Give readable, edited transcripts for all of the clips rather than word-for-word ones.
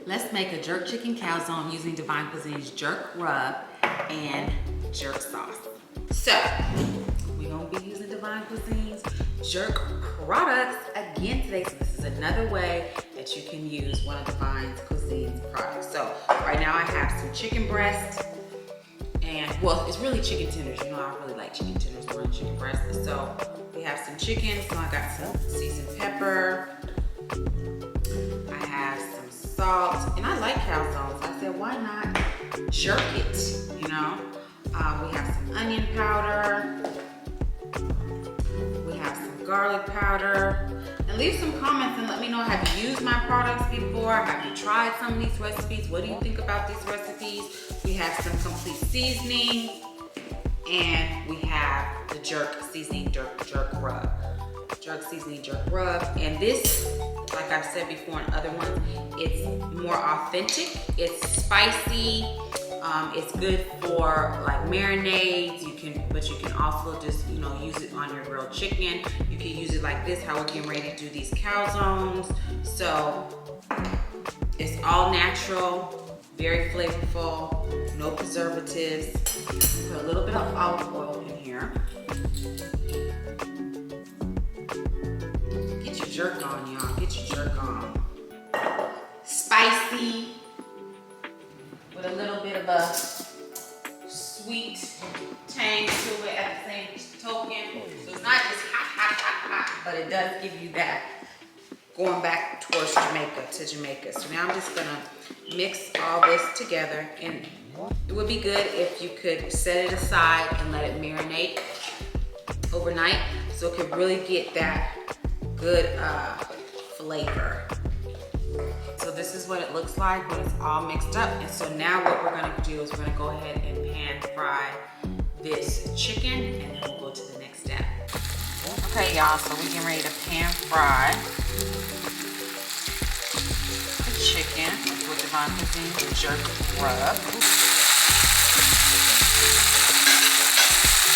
Let's make a jerk chicken calzone using DivineKuizine's jerk rub and jerk sauce. So, we're gonna be using DivineKuizine's jerk products again today. So this is another way that you can use one of DivineKuizine's products. So right now I have some chicken breast and, well, it's really chicken tenders. You know, I really like chicken tenders more than chicken breast. So we have some chicken. So I got some seasoned pepper. I have some salt, and I like calzones. I said, why not jerk it, you know? We have some onion powder. We have some garlic powder. And leave some comments and let me know, have you used my products before? Have you tried some of these recipes? What do you think about these recipes? We have some complete seasoning, and we have the jerk seasoning jerk rub. Jerk seasoning jerk rub. And this, like I've said before in other ones, it's more authentic. It's spicy. It's good for like marinades. But you can also just, you know, use it on your grilled chicken. You can use it like this, how we're getting ready to do these calzones. So it's all natural, very flavorful, no preservatives. Put a little bit of olive oil in here. Get your jerk on, y'all. Get your jerk on. Spicy, with a little bit of a sweet tang to it at the same token. So it's not just hot, but it does give you that going back towards Jamaica. So now I'm just gonna mix all this together, and it would be good if you could set it aside and let it marinate overnight so it could really get that good flavor. So this is what it looks like when it's all mixed up. And so now what we're gonna do is we're gonna go ahead and pan fry this chicken, and then we'll go to the next step. Okay, y'all, so we're getting ready to pan fry the chicken with DivineKuizine's jerk rub.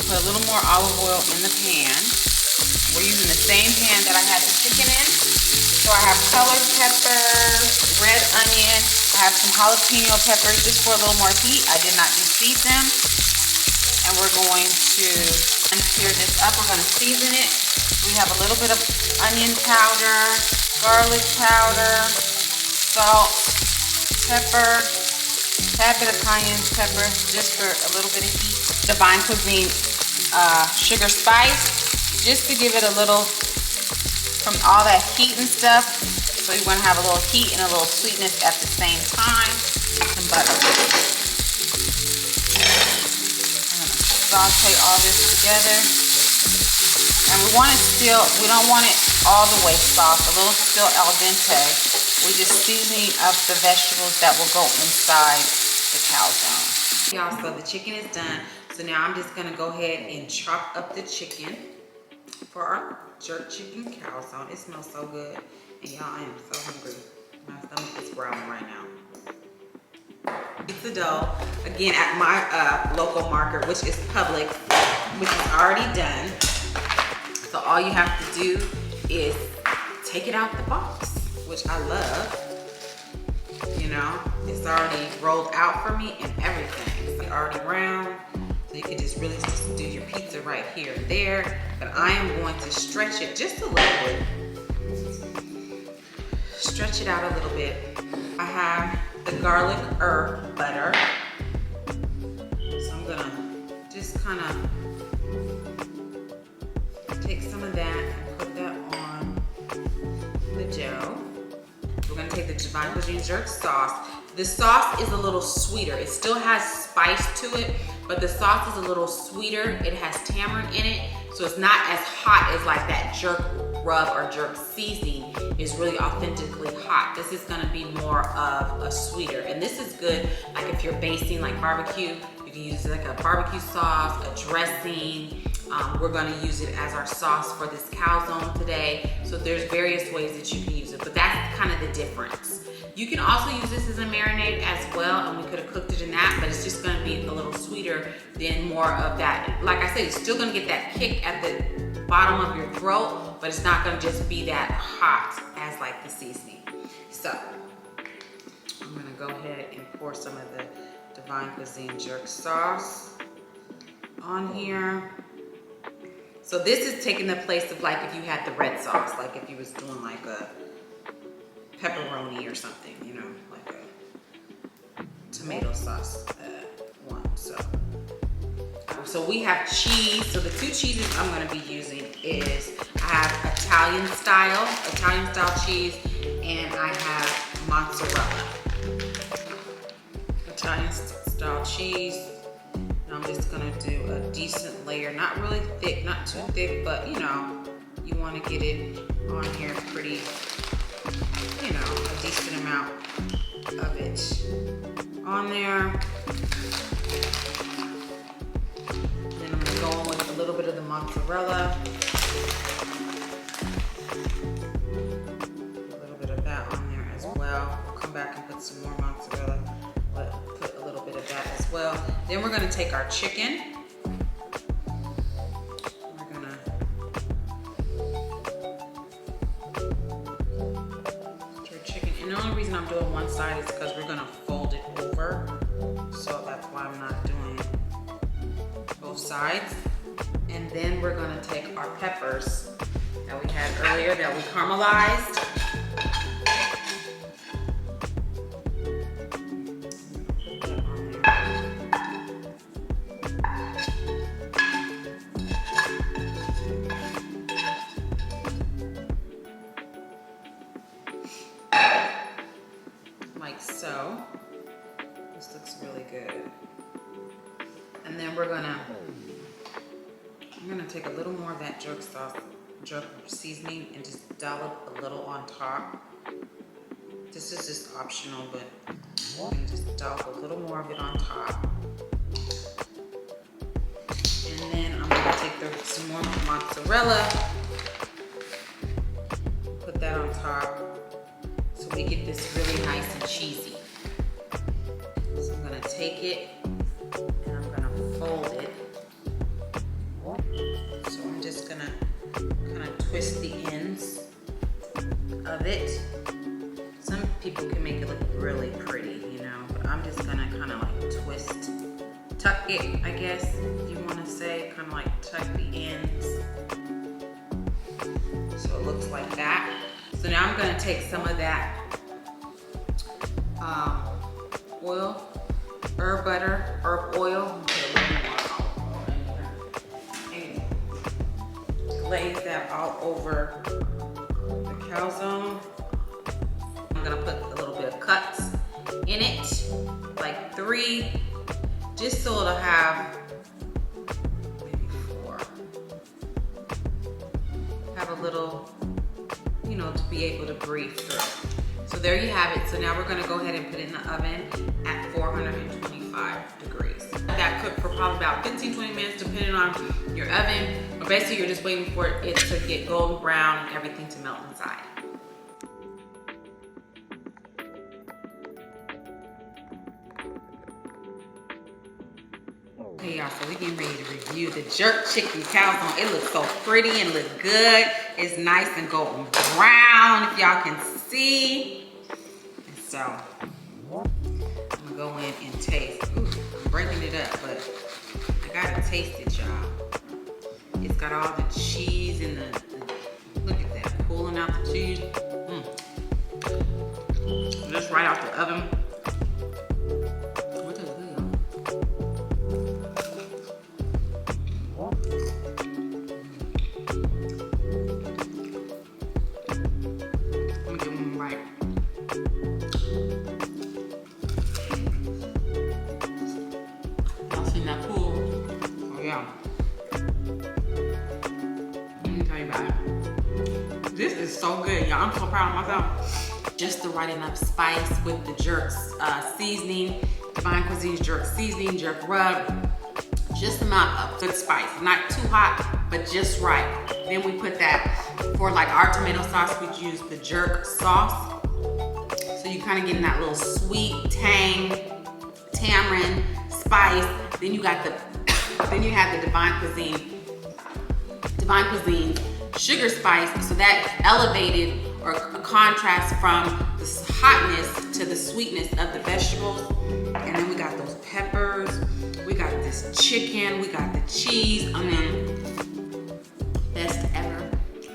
Put a little more olive oil in the pan. We're using the same pan that I had the chicken in. So I have colored peppers, red onion, I have some jalapeno peppers just for a little more heat. I did not de-seed them. And we're going to sear this up. We're going to season it. We have a little bit of onion powder, garlic powder, salt, pepper, tad bit of cayenne pepper just for a little bit of heat. DivineKuizine sugar spice, just to give it a little, from all that heat and stuff. So you want to have a little heat and a little sweetness at the same time. Some butter. I'm going to saute all this together. And we want it still, we don't want it all the way soft, a little still al dente. We're just seasoning up the vegetables that will go inside the calzone. Y'all, so the chicken is done. So now I'm just going to go ahead and chop up the chicken for our jerk chicken calzone. It smells so good, and y'all, I am so hungry. My stomach is growling right now. Pizza dough, again at my local market, which is Publix, which is already done. So all you have to do is take it out the box, which I love. You know, it's already rolled out for me and everything. It's already round. You can just really just do your pizza right here and there. But I am going to stretch it just a little bit. Stretch it out a little bit. I have the garlic herb butter. So I'm gonna just kind of take some of that and put that on the dough. We're gonna take the DivineKuizine jerk sauce. The sauce is a little sweeter. It still has spice to it, but the sauce is a little sweeter. It has tamarind in it, so it's not as hot as like that jerk rub or jerk seasoning is really authentically hot. This is gonna be more of a sweeter. And this is good, like if you're basting like barbecue, you can use like a barbecue sauce, a dressing. We're gonna use it as our sauce for this calzone today. So there's various ways that you can use it, but that's kind of the difference. You can also use this as a marinade as well, and we could have cooked it in that, but it's just gonna be a little sweeter than more of that. Like I said, it's still gonna get that kick at the bottom of your throat, but it's not gonna just be that hot as like the seasoning. So gonna go ahead and pour some of the DivineKuizine Jerk Sauce on here. So this is taking the place of like if you had the red sauce, like if you was doing like a pepperoni or something, you know, like a tomato sauce one. So we have cheese. So the two cheeses I'm gonna be using is I have Italian style cheese, and I have mozzarella. Italian style cheese. And I'm just gonna do a decent layer, not really thick, not too thick, but you know, you wanna get it on here pretty, you know, a decent amount of it on there. Then I'm gonna go in with a little bit of the mozzarella. A little bit of that on there as well. We'll come back and put some more mozzarella, but put a little bit of that as well. Then we're gonna take our chicken. We're gonna chicken, and the only reason I'm doing one side is because we're gonna fold it over, so that's why I'm not doing both sides. And then we're gonna take our peppers that we had earlier that we caramelized. Like so. This looks really good. And then I'm gonna take a little more of that jerk sauce, jerk seasoning, and just dollop a little on top. This is just optional, but I'm gonna just dollop a little more of it on top. And then I'm gonna take some more mozzarella, put that on top, so we get this really nice and cheesy. So I'm gonna take it and I'm gonna fold it. So I'm just gonna kind of twist the ends of it. Some people can make it look really pretty, you know, but I'm just gonna kind of like twist, tuck it, I guess, if you wanna say, kind of like tuck the ends. So it looks like that. So now I'm gonna take some of that oil, herb oil, and glaze that all over the calzone. I'm gonna put a little bit of cuts in it, like 3, just so it'll have maybe 4. Have a little, you know, to be able to breathe through. So there you have it. So now we're gonna go ahead and put it in the oven at 425 degrees. That cooked for probably about 15-20 minutes, depending on your oven. But basically you're just waiting for it to get golden brown and everything to melt inside. Okay, y'all, so we're getting ready to review the jerk chicken calzone. It looks so pretty and looks good. It's nice and golden brown, if y'all can see. And so, I'm gonna go in and taste. Ooh, I'm breaking it up, but I gotta taste it, y'all. It's got all the cheese and look at that, pulling out the cheese. Just right out the oven. This is so good, y'all. I'm so proud of myself. Just the right enough spice with the jerk seasoning, DivineKuizine Jerk seasoning, jerk rub. Just amount of good spice. Not too hot, but just right. Then we put that, for like our tomato sauce, we use the jerk sauce. So you kind of getting that little sweet tang, tamarind spice. Then you got then you have the DivineKuizine sugar spice, so that elevated or a contrast from the the hotness to the sweetness of the vegetables. And then we got those peppers, we got this chicken, we got the cheese. I mean, best ever.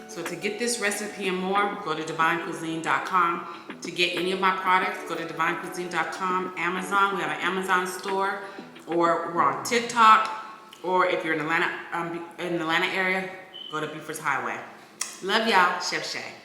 So to get this recipe and more, go to DivineKuizine.com. To get any of my products, go to DivineKuizine.com, Amazon. We have an Amazon store, or we're on TikTok, or if you're in the Atlanta area, go to Buford's Highway. Love y'all, Chef Shay.